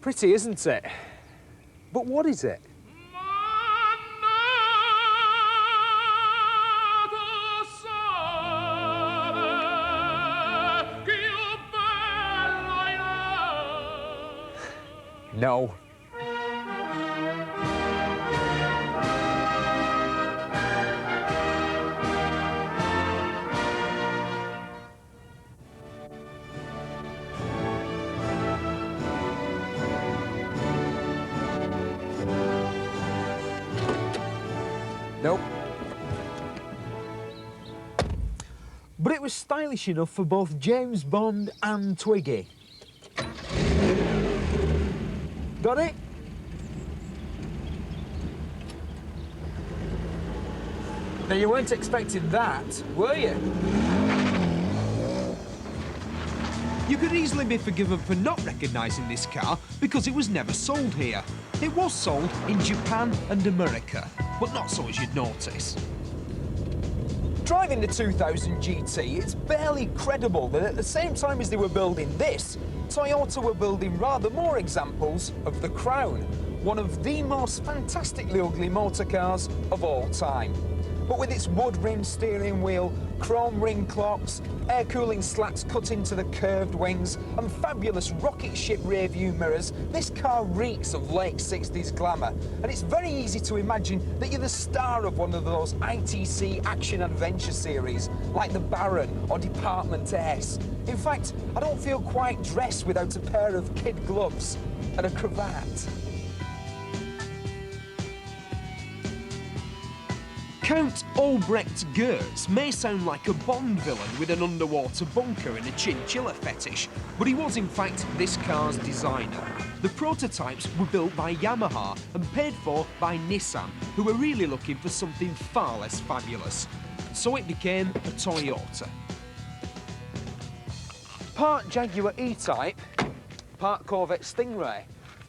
Pretty, isn't it? But what is it? No. Nope. But it was stylish enough for both James Bond and Twiggy. Got it? Now, you weren't expecting that, were you? You could easily be forgiven for not recognising this car because it was never sold here. It was sold in Japan and America, but not so as you'd notice. Driving the 2000 GT, it's barely credible that at the same time as they were building this, Toyota were building rather more examples of the Crown, one of the most fantastically ugly motor cars of all time. But with its wood-rimmed steering wheel, chrome ring clocks, air cooling slats cut into the curved wings, and fabulous rocket ship rear-view mirrors, this car reeks of late 60s glamour. And it's very easy to imagine that you're the star of one of those ITC action-adventure series, like The Baron or Department S. In fact, I don't feel quite dressed without a pair of kid gloves and a cravat. Count Albrecht Goetz may sound like a Bond villain with an underwater bunker and a chinchilla fetish, but he was in fact this car's designer. The prototypes were built by Yamaha and paid for by Nissan, who were really looking for something far less fabulous. So it became a Toyota. Part Jaguar E-Type, part Corvette Stingray,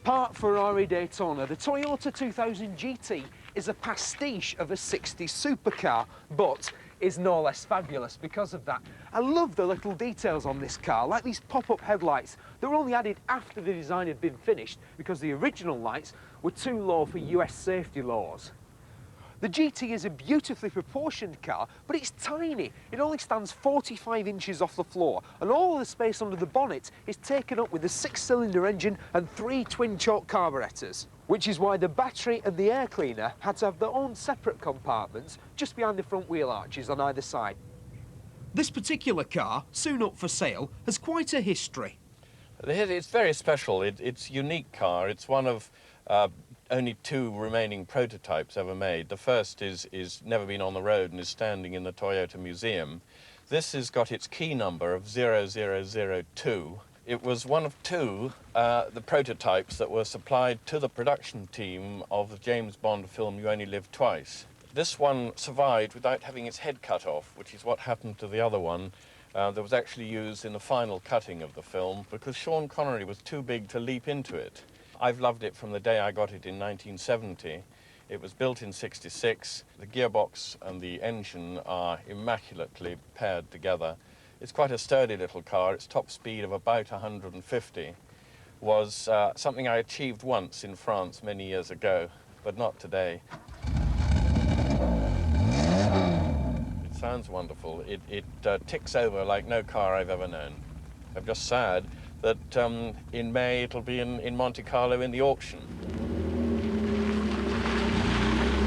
part Ferrari Daytona, the Toyota 2000 GT is a pastiche of a 60s supercar, but is no less fabulous because of that. I love the little details on this car, like these pop-up headlights that were only added after the design had been finished because the original lights were too low for US safety laws. The GT is a beautifully proportioned car, but it's tiny. It only stands 45 inches off the floor, and all of the space under the bonnet is taken up with a 6-cylinder engine and 3 twin-choke carburetors, which is why the battery and the air cleaner had to have their own separate compartments just behind the front wheel arches on either side. This particular car, soon up for sale, has quite a history. It's very special. It's a unique car. It's one of only 2 remaining prototypes ever made. The first is never been on the road and is standing in the Toyota Museum. This has got its key number of 0002. It was one of 2 the prototypes that were supplied to the production team of the James Bond film You Only Live Twice. This one survived without having its head cut off, which is what happened to the other one. That was actually used in the final cutting of the film because Sean Connery was too big to leap into it. I've loved it from the day I got it in 1970. It was built in '66. The gearbox and the engine are immaculately paired together. It's quite a sturdy little car. Its top speed of about 150 was something I achieved once in France many years ago, but not today. It sounds wonderful. It ticks over like no car I've ever known. I'm just sad that in May it'll be in Monte Carlo in the auction.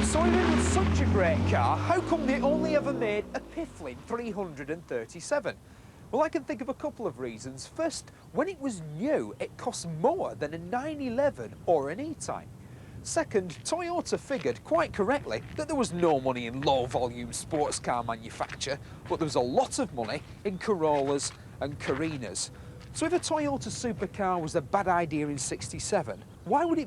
So even with such a great car, how come they only ever made a Piffling 337? Well, I can think of a couple of reasons. First, when it was new, it cost more than a 911 or an E-Type. Second, Toyota figured, quite correctly, that there was no money in low-volume sports car manufacture, but there was a lot of money in Corollas and Carinas. So if a Toyota supercar was a bad idea in '67, why would it be